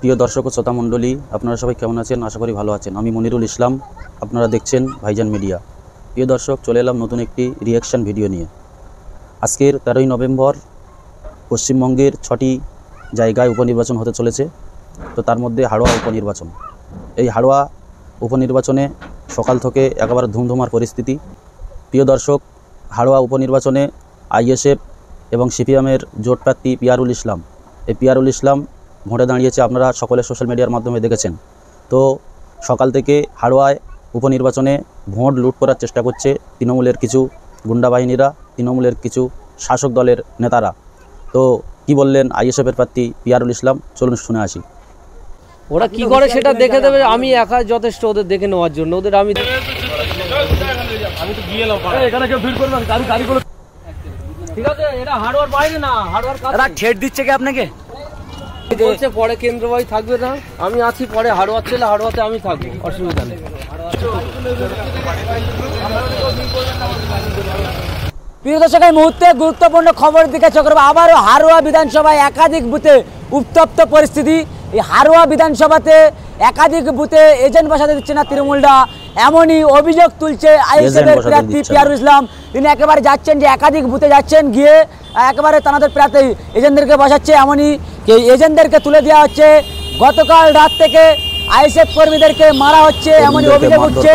প্রিয় দর্শক ও শ্রোতা মণ্ডলী, আপনারা সবাই কেমন আছেন? আশা করি ভালো আছেন। আমি মনিরুল ইসলাম, আপনারা দেখছেন ভাইজান মিডিয়া। প্রিয় দর্শক, চলে এলাম নতুন একটি রিঅ্যাকশন ভিডিও নিয়ে। আজকের 13ই নভেম্বর পশ্চিমবঙ্গের 6টি জায়গায় উপনির্বাচন হতে চলেছে। তো তার মধ্যে হাড়োয়া উপনির্বাচন। এই হাড়োয়া উপনির্বাচনে সকাল থেকে একেবারে ধুমধুমার পরিস্থিতি। প্রিয় দর্শক, হাড়োয়া উপনির্বাচনে আইএসএফ এবং সিপিএমের জোট প্রার্থী পিয়ারুল ইসলাম, এই পিয়ারুল ইসলাম ভোটে দাঁড়িয়েছে। আপনারা সকলে সোশ্যাল মিডিয়ার মাধ্যমে দেখেছেন। তো সকাল থেকে হাড়োয়ায় উপনির্বাচনে ভোট লুট করার চেষ্টা করছে তৃণমূলের কিছু গুন্ডা বাহিনীরা, তৃণমূলের কিছু শাসক দলের নেতারা। তো কি বললেন আইএসএফের প্রার্থী পিয়ারুল ইসলাম, চলুন শুনে আসি। ওরা কি করে সেটা দেখে দেবে, আমি একা যথেষ্ট ওদের দেখে নেওয়ার জন্য। ওদের আমি ঠিক আছে, এটা হাড়োয়ার বাইরে না, হাড়োয়ার কাছে। ঠেট দিচ্ছে কি আপনাকে? বলছে পরে কেন্দ্রবাহী থাকবে না, আমি আছি পরে হাড়োয়ার ছেলে, হাড়োয়াতে আমি থাকবো, অসুবিধা নেই। প্রিয় দর্শক, এই মুহূর্তে গুরুত্বপূর্ণ খবরের দিকে চোখ রাখবো। আবারও হাড়োয়া বিধানসভায় একাধিক বুথে উত্তপ্ত পরিস্থিতি। এই হাড়োয়া বিধানসভাতে একাধিক বুথে এজেন্ট বসাতে দিচ্ছে না তৃণমূলরা, এমনই অভিযোগ তুলছে আইএসএফের প্রার্থী পিয়ারুল ইসলাম। তিনি একেবারে যাচ্ছেন যে একাধিক বুথে যাচ্ছেন, গিয়ে একেবারে তাদের প্রার্থী এজেন্টদেরকে বসাচ্ছে, এমনই এজেন্টদেরকে তুলে দেওয়া হচ্ছে। গতকাল রাত থেকে আইএসএফ কর্মীদেরকে মারা হচ্ছে, এমনই অভিযোগ উঠছে।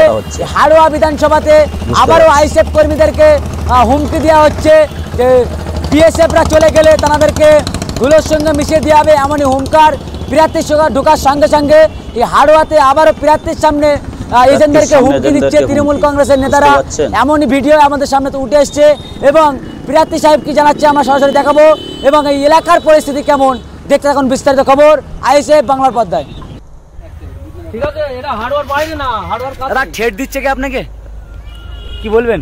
হাড়োয়া বিধানসভাতে আবারও আইএসএফ কর্মীদেরকে হুমকি দেওয়া হচ্ছে যে বিএসএফরা চলে গেলে তাদেরকে গুলোর সঙ্গে মিশিয়ে দেওয়া হবে, এমনই হুমকার। প্রার্থীর সঙ্গে ঢোকার সঙ্গে সঙ্গে এই হাড়োয়াতে আবারও প্রার্থীর সামনে এজেন্টদেরকে হুমকি দিচ্ছে তৃণমূল কংগ্রেসের নেতারা। এমনই ভিডিও আমাদের সামনে তো উঠে এসছে এবং প্রার্থী সাহেব কি জানাচ্ছে আমরা সরাসরি দেখাবো, এবং এই এলাকার পরিস্থিতি কেমন দেখতে এখন বিস্তারিত খবর আইএসএফ বাংলার পর্দায়। ঠিক আছে, এটা হাড়োয়ার বাইরে না, হাড়োয়ার কাছে। ঠেট দিচ্ছে কি আপনাকে? কি বলবেন?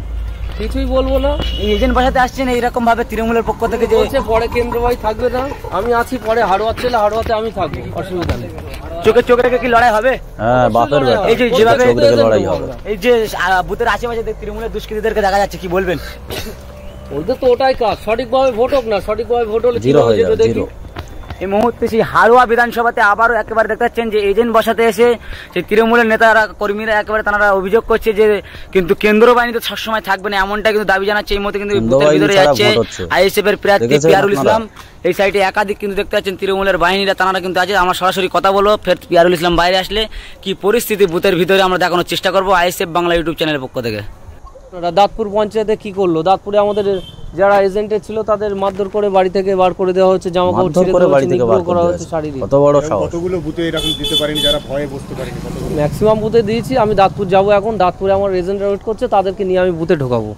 কিছুই বলবো না। এই এজেন্ট বসাতে আসছেন এইরকম ভাবে তৃণমূলের পক্ষ থেকে, যে বলছে পরে কেন্দ্রবাহী থাকবে না, আমি আছি পরে হাড়োয়ার ছেলে, হাড়োয়াতে আমি থাকবো, অসুবিধা নেই। চোখে চোখে রেখে কি লড়াই হবে? হ্যাঁ, বাপের বেটা। এই যে যেভাবে লড়াই হবে, এই যে বুথের আশেপাশে তৃণমূলের দুষ্কৃতীদেরকে দেখা যাচ্ছে, কি বলবেন? ওদের তো ওটাই কাজ, সঠিকভাবে ভোট হোক না, সঠিকভাবে ভোট হলে জিরো হয়ে যাবে, জিরো। এই মুহূর্তে সেই হাড়োয়া বিধানসভাতে আবারও একেবারে দেখতে পাচ্ছেন যে এজেন্ট বসাতে এসে সেই তৃণমূলের নেতারা কর্মীরা একেবারে তারা অভিযোগ করছে যে কিন্তু কেন্দ্র বাহিনী তো সবসময় থাকবে না, এমনটা কিন্তু দাবি জানাচ্ছে। এই মুহূর্তে কিন্তু বুথের ভিতরে যাচ্ছে আইএসএফ এর প্রার্থী পিয়ারুল ইসলাম। এই সাইডে একাধিক কিন্তু দেখতে পাচ্ছেন তৃণমূলের বাহিনীরা তারা কিন্তু আছে। আমরা সরাসরি কথা বলবো, ফের পিয়ারুল ইসলাম বাইরে আসলে কি পরিস্থিতি বুথের ভিতরে আমরা দেখানোর চেষ্টা করবো আইএসএফ বাংলা ইউটিউব চ্যানেলের পক্ষ থেকে। দাঁতপুর পঞ্চায়েতে কি করলো, দাঁতপুরে আমাদের যারা এজেন্টে ছিল তাদের মারধর করে বাড়ি থেকে বার করে দেওয়া হচ্ছে, জামা কাপড় ছিঁড়ে করা হচ্ছে, শারীরিক। কত বড় সাহস! কতগুলো বুথে এরকম দিতে পারেনি যারা ভয়ে বসতে পারেনি? ম্যাক্সিমাম বুথে দিয়েছি। আমি দাঁতপুর যাবো এখন, দাঁতপুরে আমার এজেন্টরা ওয়েট করছে, তাদেরকে নিয়ে আমি বুথে ঢোকাবো।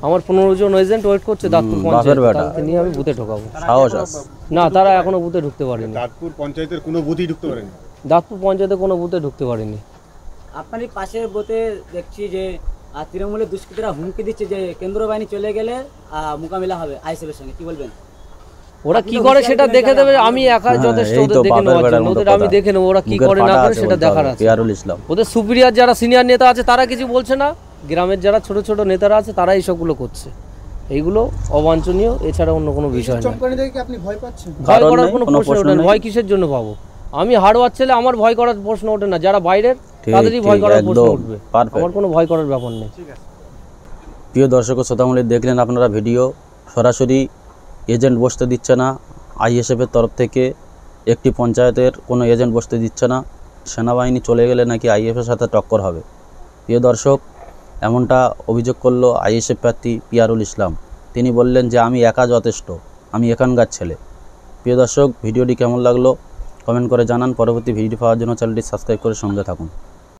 আমার 15 জন এজেন্ট ওয়েট করছে দাঁতপুর পঞ্চায়েতে, তাদেরকে নিয়ে আমি বুথে ঢোকাবো। সাহস আছে না, তারা এখনো বুথে ঢুকতে পারেনি। দাঁতপুর পঞ্চায়েতের কোনো বুথই ঢুকতে পারেনি? দাঁতপুর পঞ্চায়েতে কোনো বুথে ঢুকতে পারেনি। আপনারই পাশের বুথে দেখছি যে তৃণমূলের দুষ্কৃতীরা হুমকি দিচ্ছে যে কেন্দ্র বাহিনী চলে গেলে মোকাবিলা হবে আইএসএফ এর সঙ্গে, কি বলবেন? ওরা কি করে সেটা দেখে দেবে, আমি একা যথেষ্ট ওদের দেখে নেওয়ার জন্য। ওদের আমি দেখে নেবো, ওরা কি করে না করে সেটা দেখার আছে। পিয়ারুল ইসলাম, ওদের সুপিরিয়র যারা সিনিয়র নেতা আছে তারা কিছু বলছে না, গ্রামের যারা ছোট ছোট নেতারা আছে তারা এইসবগুলো করছে। এইগুলো অবাঞ্ছনীয়, এছাড়া অন্য কোনো বিষয় না। ভয় করার কোনো প্রশ্ন ওঠে না। ভয় কিসের জন্য পাবো? আমি হাড়োয়ার ছেলে, আমার ভয় করার প্রশ্ন ওঠে না। যারা বাইরের তাদেরই ভয় করার প্রশ্ন উঠবে, আমার কোনো ভয় করার ব্যাপার নেই। প্রিয় দর্শক ও শ্রোতা মণ্ডলী, দেখলেন আপনারা ভিডিও। সরাসরি এজেন্ট বসতে দিচ্ছে না আইএসএফের তরফ থেকে, একটি পঞ্চায়েতের কোনো এজেন্ট বসতে দিচ্ছে না। সেনাবাহিনী চলে গেলে নাকি আইএসএফের সাথে টক্কর হবে। প্রিয় দর্শক, এমনটা অভিযোগ করলো আইএসএফ প্রার্থী পিয়ারুল ইসলাম। তিনি বললেন যে আমি একা যথেষ্ট, আমি এখানকার ছেলে। প্রিয় দর্শক, ভিডিওটি কেমন লাগলো কমেন্ট করে জানান। পরবর্তী ভিডিও পাওয়ার জন্য চ্যানেলটি সাবস্ক্রাইব করে সঙ্গে থাকুন।